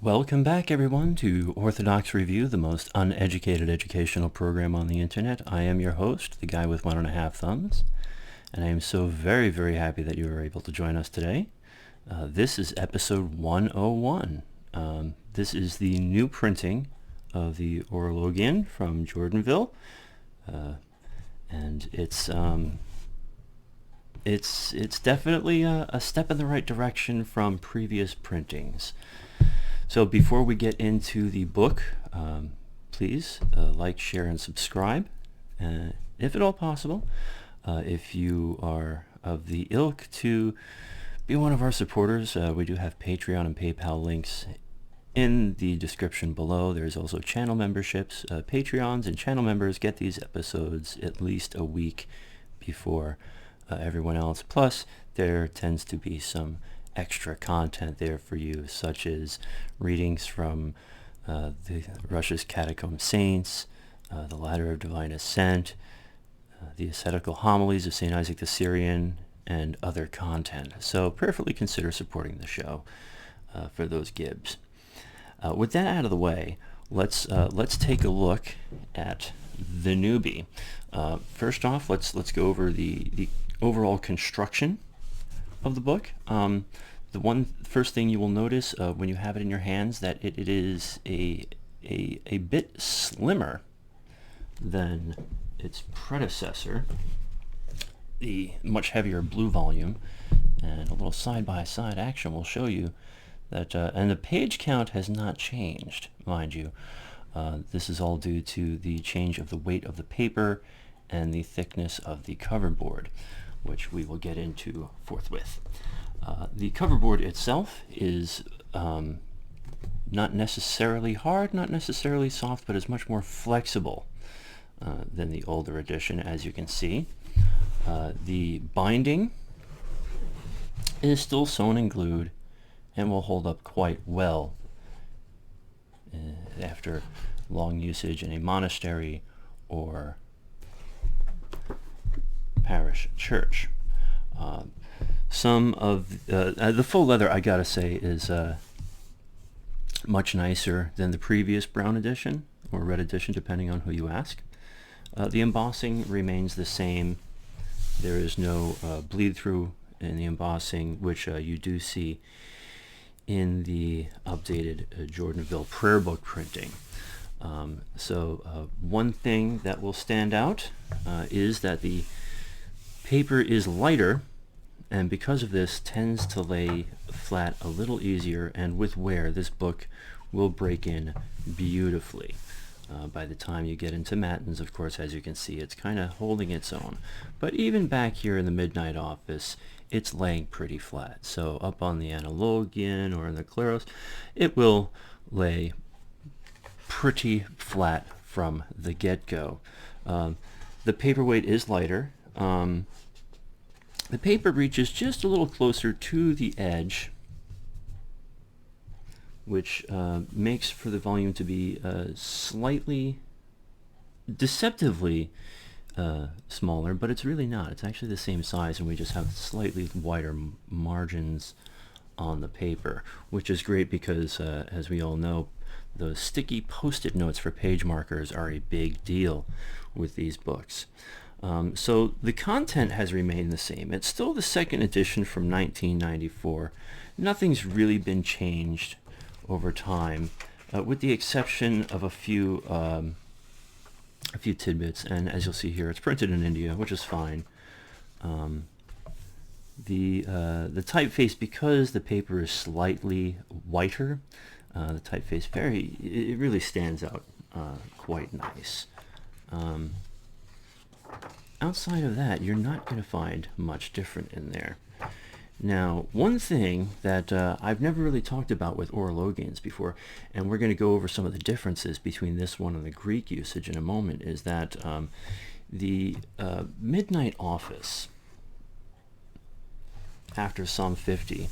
Welcome back, everyone, to Orthodox Review, the most uneducated educational program on the internet. I am your host, the guy with 1.5 thumbs, and I am so very, very happy that you were able to join us today. This is episode 101. This is the new printing of the Horologion from Jordanville, and it's definitely a step in the right direction from previous printings. So before we get into the book, please like, share, and subscribe, if at all possible. If you are of the ilk to be one of our supporters, we do have Patreon and PayPal links in the description below. There's also channel memberships. Patreons and channel members get these episodes at least a week before everyone else. Plus, there tends to be some extra content there for you, such as readings from the Russia's Catacomb Saints, the Ladder of Divine Ascent, the ascetical homilies of St. Isaac the Syrian, and other content. So prayerfully consider supporting the show for those gibs. With that out of the way, let's take a look at the newbie. First off, let's go over the overall construction of the book. The first thing you will notice when you have it in your hands that it is a bit slimmer than its predecessor, the much heavier blue volume, and a little side-by-side action will show you that, and the page count has not changed, mind you. This is all due to the change of the weight of the paper and the thickness of the cover board, which we will get into forthwith. The cover board itself is not necessarily hard, not necessarily soft, but is much more flexible than the older edition, as you can see. The binding is still sewn and glued and will hold up quite well after long usage in a monastery or parish church. Some of the full leather, I gotta say, is much nicer than the previous brown edition or red edition, depending on who you ask. The embossing remains the same. There is no bleed through in the embossing, which you do see in the updated Jordanville prayer book printing. So one thing that will stand out is that the paper is lighter, and because of this tends to lay flat a little easier, and with wear this book will break in beautifully. By the time you get into matins, of course, as you can see, it's kind of holding its own. But even back here in the midnight office, it's laying pretty flat. So up on the Analogian or in the Claros, it will lay pretty flat from the get-go. The paperweight is lighter. The paper reaches just a little closer to the edge, which makes for the volume to be slightly, deceptively smaller, but it's really not. It's actually the same size, and we just have slightly wider margins on the paper, which is great because, as we all know, those sticky post-it notes for page markers are a big deal with these books. So the content has remained the same. It's still the second edition from 1994. Nothing's really been changed over time, with the exception of a few tidbits. And as you'll see here, it's printed in India, which is fine. The typeface, because the paper is slightly whiter, the typeface it really stands out quite nice. Outside of that, you're not going to find much different in there. Now, one thing that I've never really talked about with Horologions before, and we're going to go over some of the differences between this one and the Greek usage in a moment, is that the midnight office after Psalm 50,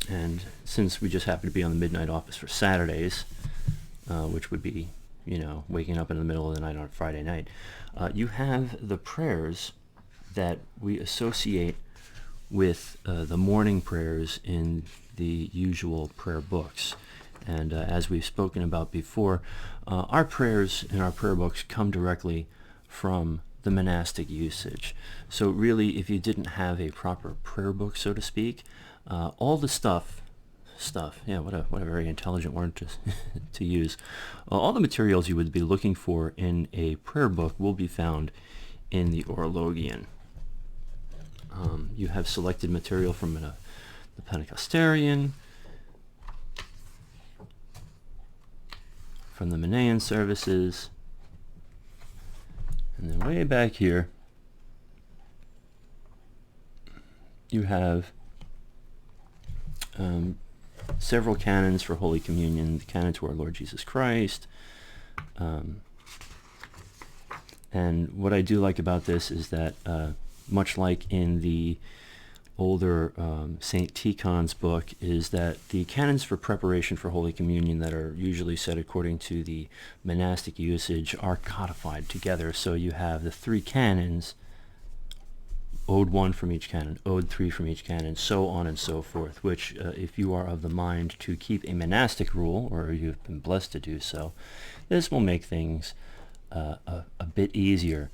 and since we just happen to be on the midnight office for Saturdays, which would be, waking up in the middle of the night on a Friday night, you have the prayers that we associate with the morning prayers in the usual prayer books. And as we've spoken about before, our prayers in our prayer books come directly from the monastic usage. So really, if you didn't have a proper prayer book, so to speak, all the stuff, yeah, what a very intelligent word to use. All the materials you would be looking for in a prayer book will be found in the Horologion. You have selected material from the Pentecostarian, from the Manaean services, and then way back here you have several canons for Holy Communion, the canon to our Lord Jesus Christ. And what I do like about this is that much like in the older St. Tikhon's book, is that the canons for preparation for Holy Communion that are usually set according to the monastic usage are codified together. So you have the 3 canons, Ode 1 from each canon, Ode 3 from each canon, so on and so forth, which if you are of the mind to keep a monastic rule, or you've been blessed to do so, this will make things a bit easier.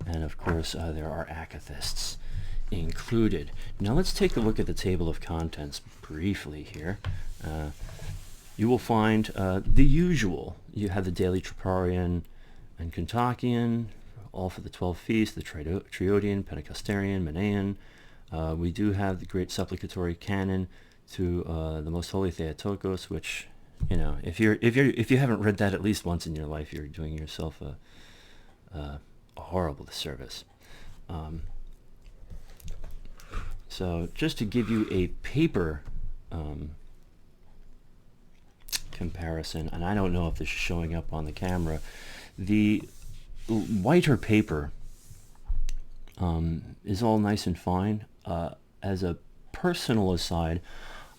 And of course there are acathists included. Now let's take a look at the table of contents briefly here. You will find the usual. You have the daily Troparion and Kontakion, all for the 12 feasts, the Triodian, Pentecostarian, Manaean. We do have the great supplicatory canon to the Most Holy Theotokos, which, you know, if you haven't read that at least once in your life, you're doing yourself a horrible disservice. So just to give you a paper comparison, and I don't know if this is showing up on the camera, the whiter paper is all nice and fine. As a personal aside,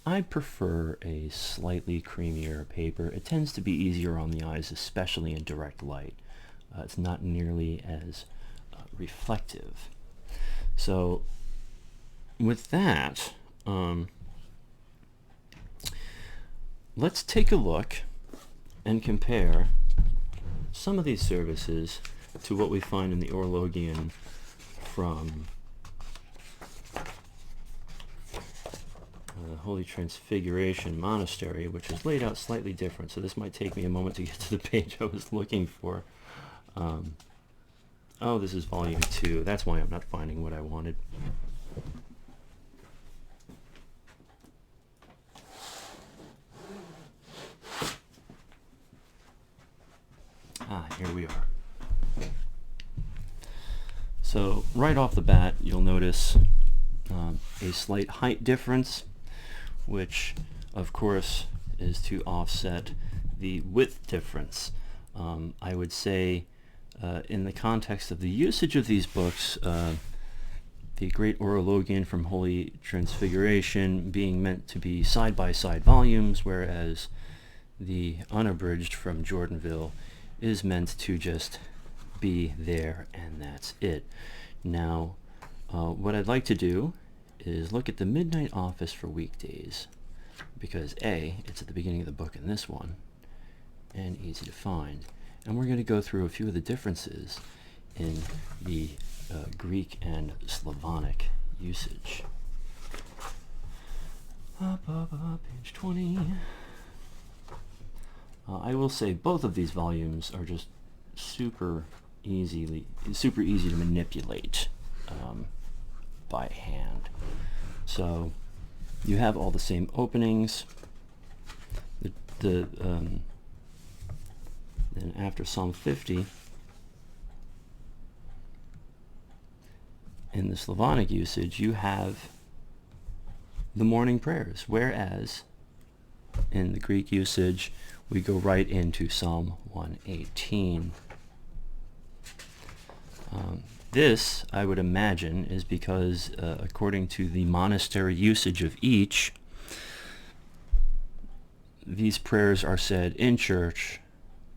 I prefer a slightly creamier paper. It tends to be easier on the eyes, especially in direct light. It's not nearly as reflective. So with that, let's take a look and compare some of these services to what we find in the Horologion from Holy Transfiguration Monastery, which is laid out slightly different. So this might take me a moment to get to the page I was looking for. Oh, this is volume 2. That's why I'm not finding what I wanted. Here we are. So right off the bat, you'll notice a slight height difference, which of course is to offset the width difference. I would say in the context of the usage of these books, the Great Horologion from Holy Transfiguration being meant to be side-by-side volumes, whereas the unabridged from Jordanville is meant to just be there and that's it. Now, what I'd like to do is look at the Midnight Office for weekdays, because A, it's at the beginning of the book in this one, and easy to find. And we're going to go through a few of the differences in the Greek and Slavonic usage. Page 20. I will say both of these volumes are just super easy to manipulate by hand. So you have all the same openings. Then after Psalm 50, in the Slavonic usage, you have the morning prayers, whereas in the Greek usage, we go right into Psalm 118. This, I would imagine, is because according to the monastery usage of each, these prayers are said in church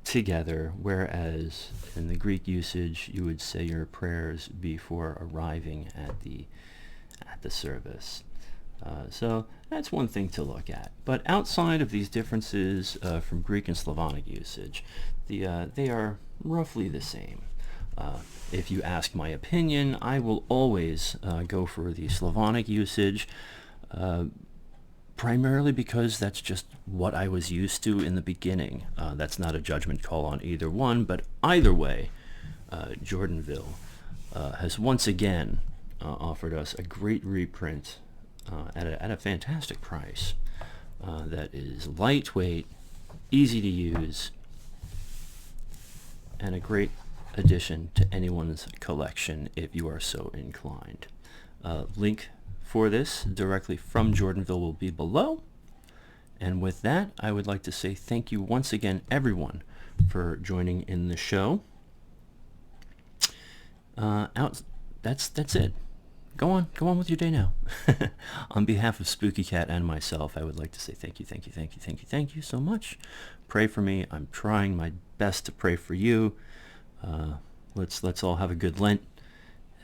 together, whereas in the Greek usage you would say your prayers before arriving at the service. So that's one thing to look at. But outside of these differences from Greek and Slavonic usage, they are roughly the same. If you ask my opinion, I will always go for the Slavonic usage, primarily because that's just what I was used to in the beginning. That's not a judgment call on either one, but either way, Jordanville has once again offered us a great reprint at a fantastic price that is lightweight, easy to use, and a great addition to anyone's collection if you are so inclined. Link for this directly from Jordanville will be below. And with that, I would like to say thank you once again, everyone, for joining in the show. That's it. Go on with your day now. On behalf of Spooky Cat and myself, I would like to say thank you so much. Pray for me. I'm trying my best to pray for you. Let's all have a good Lent,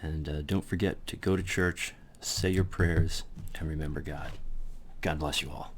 and don't forget to go to church, say your prayers, and remember God. God bless you all.